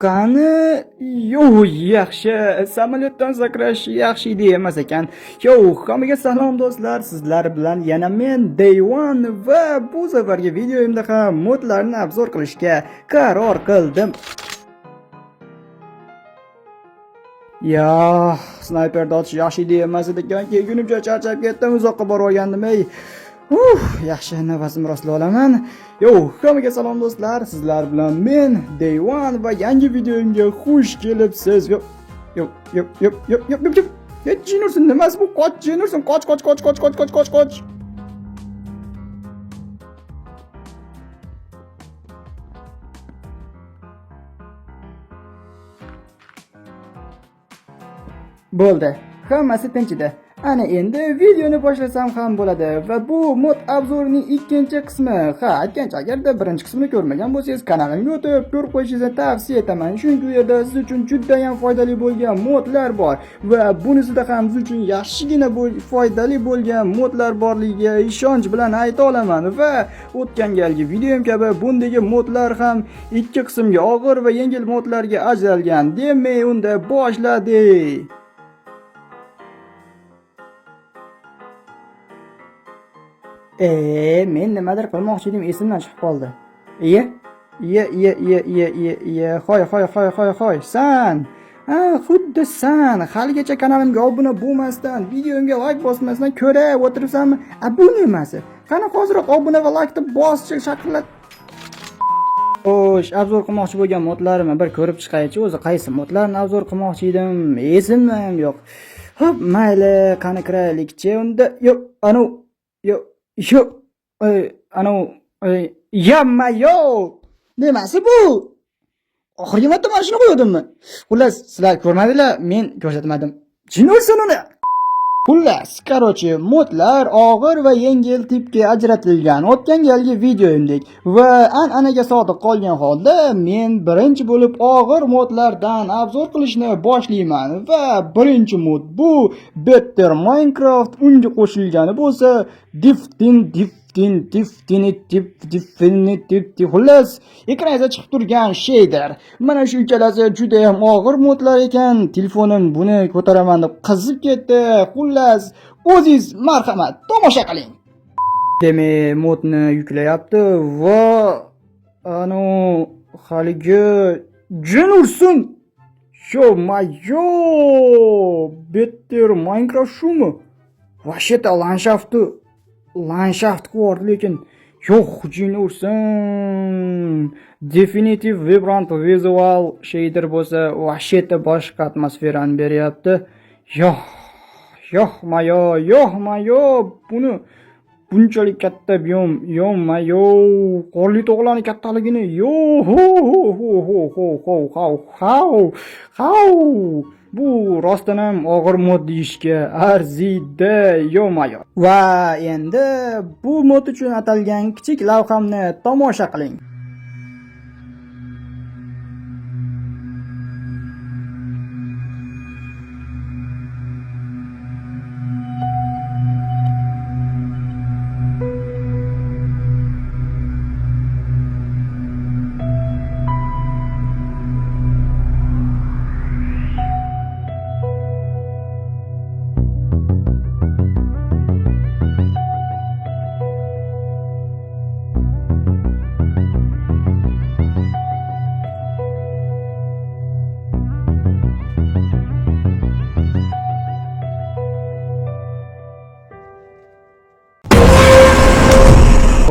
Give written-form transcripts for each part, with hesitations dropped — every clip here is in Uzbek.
Qani, yaxshi. Samolyotdan sakrash yaxshi ideya emas ekan. Hammaga salom do'stlar. Sizlar bilan yana men Day One va bu safargi videoyimda ham modlarni obzor qilishga qaror qildim. Snayperda otish yaxshi ideya emas ekan. Kegunimcha charchab ketdim, uzoqqa borib olgandim. Yaxshi, nafasim rostlab olaman. Hammaga salom do'stlar. Sizlar bilan men Day One va yangi videoyimga xush kelibsiz. Jinursin, nimasi bu? Qoch, Jinursin, qoch. Bo'ldi. Hammasi tinch edi. Ana endi videoni boshlasam ham bo'ladi va bu mod obzorining ikkinchi qismi. Aytgancha, agarda birinchi qismini ko'rmagan bo'lsangiz, kanalimga o'tib ko'rib qo'yishingizni tavsiya etaman. Chunki u yerda siz uchun juda ham foydali bo'lgan modlar bor va bunisida ham siz uchun yaxshigina foydali bo'lgan modlar borligiga ishonch bilan ayta olaman va o'tgan galgi videom kabi bundagi modlar ham ikki qismga, og'ir va yengil modlarga ajralgan. Demak, unda boshladik. Men nimadir qilmoqchi edim, esimdan chiqib qoldi. Hoy, san. Xuddi san. Haligacha kanalimga obuna bo'lmasdan, videomga like bosmasdan ko'rib o'tiribsanmi? Bu nimasi? Qani hozirroq obuna va like'ni boschi, shaqillat. Obzor qilmoqchi bo'lgan modlarimni bir ko'rib chiqaychi. O'zi qaysi modlarni obzor qilmoqchi edim, esimda ham yo'q. Xo'p, mayli, qani kiraylikchi. Unda nimasi bu? Oxirgi marta mana shuni qo'ydimmi? Xullas, sizlar ko'rmadinglar, men ko'rsatmadim. Jinursin uni. Xullas, modlar og'ir va yengil tipga ajratilgan. O'tgan galgi videoyimdek va an'anaga sodiq qolgan holda men birinchi bo'lib og'ir modlardan obzor qilishni boshlayman va birinchi mod bu Better Minecraft. Unga qo'shilgani bo'lsa Definitive. Xullas, ekraningizda chiqib turgan shader. Mana shu ikkalasi juda ham og'ir modlar ekan. Telefonim buni ko'taraman deb qizib ketdi. Xullas, o'zingiz marhamat tomosha qiling. Demak, modni yuklayapti va haligi Jinursin. Better Minecraft shumi? Vasheta landshaft bor, lekin Jinursin. Definitive Vibrant Visual shader bo'lsa, vasheta boshqa atmosferani beryapti. Buni bunchalik katta biyom, qorli tog'larning kattaligini, bu rostdan ham og'ir mod deyishga arziydi, Va endi bu mod uchun atalgan kichik lavhamni tomosha qiling.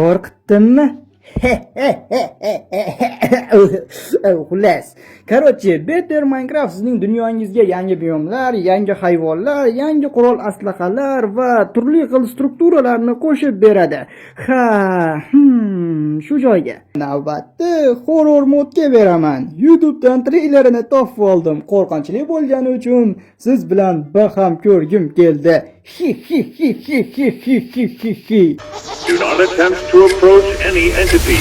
Qo'rqitdimmi? Xullas, Better Minecraft sizning dunyongizga yangi biyomlar, yangi hayvonlar, yangi qurol aslahalar va turli xil strukturalarni qo'shib beradi. Shu joyga navbatda horror modga beraman. YouTubedan treylerini topib oldim. Qo'rqinchli bo'lgani uchun siz bilan baham ko'rgim keldi. Do not attempt to approach any entity.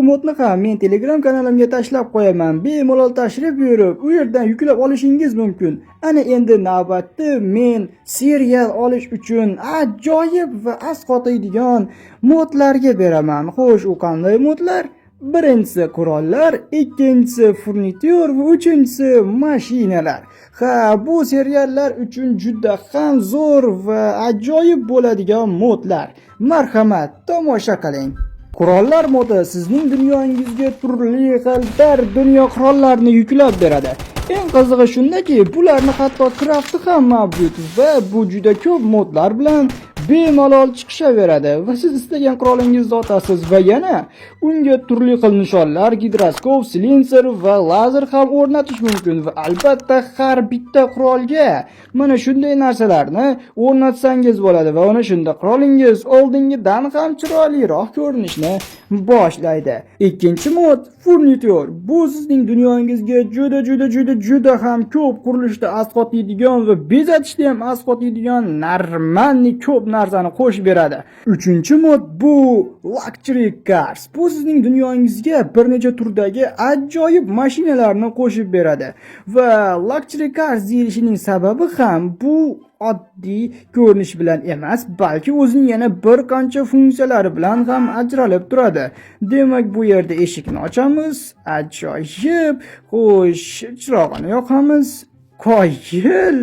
modni ham men Telegram kanalimga tashlab qo'yaman. Bemalol tashrif buyurib, u yerdan yuklab olishingiz mumkin. Ana endi navbatda men serial olish uchun ajoyib va asqotadigan modlarga beraman. Xo'sh, u qanday modlar? Birinchisi qurollar, ikkinchisi furnitur va uchinchisi mashinalar. Ha, bu seriallar uchun juda ham zo'r va ajoyib bo'ladigan modlar. Marhamat, tomosha qiling. Qurollar modi sizning dunyongizga turli xil dunyo qurollarini yuklab beradi. Eng qizig'i shundaki, bularni hatto crafti ham mavjud va bu juda ko'p modlar bilan bemalol chiqishaveradi va siz istagan qurolingizni otasiz va yana unga turli xil nishonlar, gidroskop, silinser va lazer ham o'rnatish mumkin va albatta har bitta qurolga mana shunday narsalarni o'rnatsangiz bo'ladi va ana shunda qurolingiz oldingidan ham chiroyliroq ko'rinishni boshlaydi. Ikkinchi mod furnitur. Bu sizning dunyongizga juda ham ko'p qurilishda asqotadigan va bezatishda ham asqotadigan narmanli ko'p narsani qo'shib beradi. Uchinchi mod bu luxury cars. Bu sizning dunyongizga bir necha turdagi ajoyib mashinalarni qo'shib beradi. Va luxury cars deyilishining sababi ham bu oddiy ko'rinish bilan emas, balki o'zining yana bir qancha funksiyalari bilan ham ajralib turadi. Demak, bu yerda eshikni ochamiz, ajoyib, xo'sh, chirog'ini yoqamiz. Qoyil.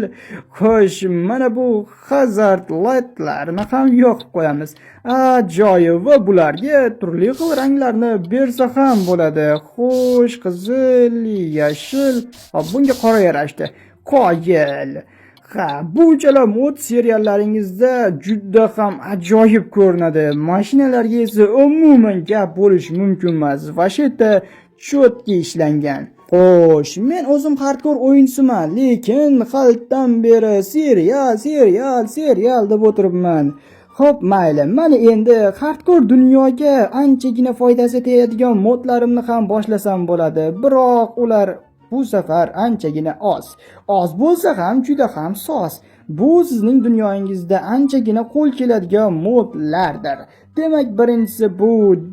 Xo'sh, mana bu hazard lightlarni ham yoqib qo'yamiz. Ajoyib, va bularga turli xil ranglarni bersa ham bo'ladi. Xo'sh, qizil, yashil, bunga qora yarashdi. Qoyil. Ha, bu uchala mod seriallaringizda juda ham ajoyib ko'rinadi. Mashinalarga esa umuman gap bo'lish mumkin emas. Va shu yerda cho'tki ishlangan. Xo'sh, men o'zim hardcore o'yinchiman, lekin xalqdan beri serial deb o'tiribman. Xo'p, mayli. Mana endi hardcore dunyoga anchagina foydasi tegadigan modlarimni ham boshlasam bo'ladi. Biroq ular bu safar anchagina oz bo'lsa ham juda ham soz. Bu sizning dunyongizda anchagina qo'l keladigan modlardir. Demak, birinchisi bu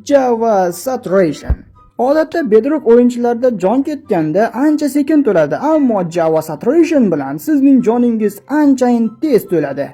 Java Saturation. Odatda Bedrock o'yinchilarda jon ketganda ancha sekin to'ladi, ammo Java Saturation bilan sizning joningiz anchayin tez to'ladi.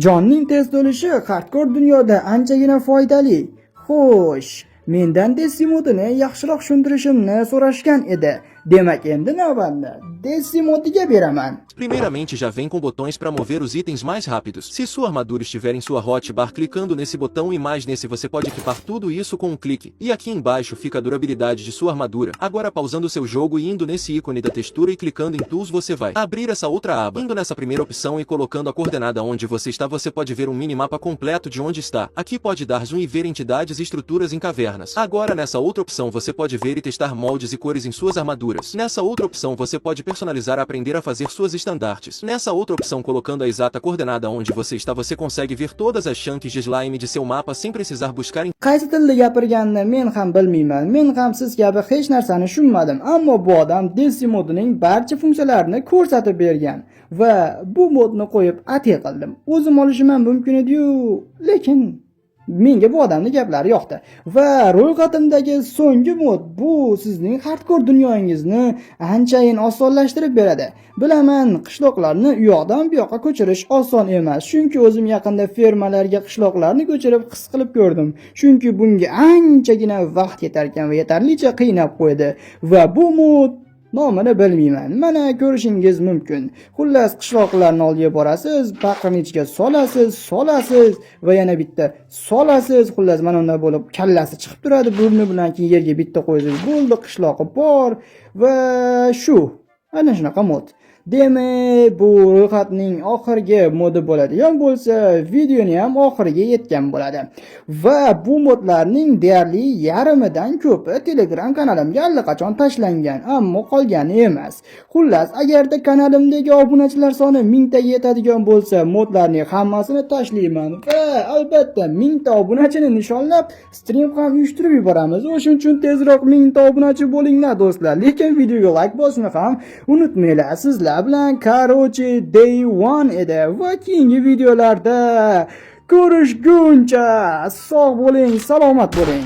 Jonning tez to'lishi hardcore dunyoda anchagina foydali. Xo'sh, mendan Desi modini yaxshiroq tushuntirishimni so'rashgan edi. Demak, endi navbatda Desi modiga beraman. Primeiramente já vem com botões para mover os itens mais rápidos. Se sua armadura estiver em sua hotbar, clicando nesse botão e mais nesse você pode equipar tudo isso com um clique. E aqui embaixo fica a durabilidade de sua armadura. Agora pausando seu jogo e indo nesse ícone da textura e clicando em Tools você vai abrir essa outra aba. Indo nessa primeira opção e colocando a coordenada onde você está, você pode ver um minimapa completo de onde está. Aqui pode dar zoom e ver entidades e estruturas em cavernas. Agora nessa outra opção você pode ver e testar moldes e cores em suas armaduras. Nessa outra opção você pode personalizar e aprender a fazer suas estandartes. Nessa outra opção, colocando a exata coordenada onde você está, você consegue ver todas as chunks de slime de seu mapa sem precisar buscar em... Qaysi tilda gapirganini men ham bilmayman. Men ham siz kabi hech narsani tushunmadim. Ammo bu odam Desi modining barcha funksiyalarini ko'rsatib bergan va bu modni qo'yib atay qildim. O'zim olishim ham mumkin edi-yu, lekin menga bu odamning gaplari yoqdi. Va ro'yxatimdagi so'nggi mod bu sizning hardcore dunyoingizni anchayin osonlashtirib beradi. Bilaman, qishloqlarni u yoqdan bu yoqqa ko'chirish oson emas, chunki o'zim yaqinda fermalarga qishloqlarni ko'chirib his qilib ko'rdim. Chunki bunga anchagina vaqt ketar ekan va yetarlicha qiynab qo'ydi. Va bu mod nomini bilmayman. Mana ko'rishingiz mumkin. Xullas, qishloqlarning oldiga borasiz, baqirning ichiga solasiz va yana bitta solasiz. Xullas, mana unda bo'lib kallasi chiqib turadi, burni bilan keyin yerga bitta qo'ysangiz bo'ldi, qishloqi bor va shu. Ana shunaqa mod. Demak, bu ro'yxatning oxirgi modi bo'ladigan bo'lsa, videoni ham oxiriga yetgan bo'ladi. Va bu modlarning deyarli yarimidan ko'pi Telegram kanalimga allaqachon tashlangan, ammo qolgani emas. Xullas, agarda kanalimdagi obunachilar soni 1000 taga yetadigan bo'lsa, modlarning hammasini tashlayman va albatta 1000 ta obunachini nishonlab, stream ham uyushtirib yuboramiz. O'shuning uchun tezroq 1000 ta obunachi bo'linglar do'stlar. Lekin videoga like bosishni ham unutmanglar. Sizlar bilan karochi day 1 edi va keyingi videolarda ko'rishguncha sog' bo'ling, salomat bo'ling.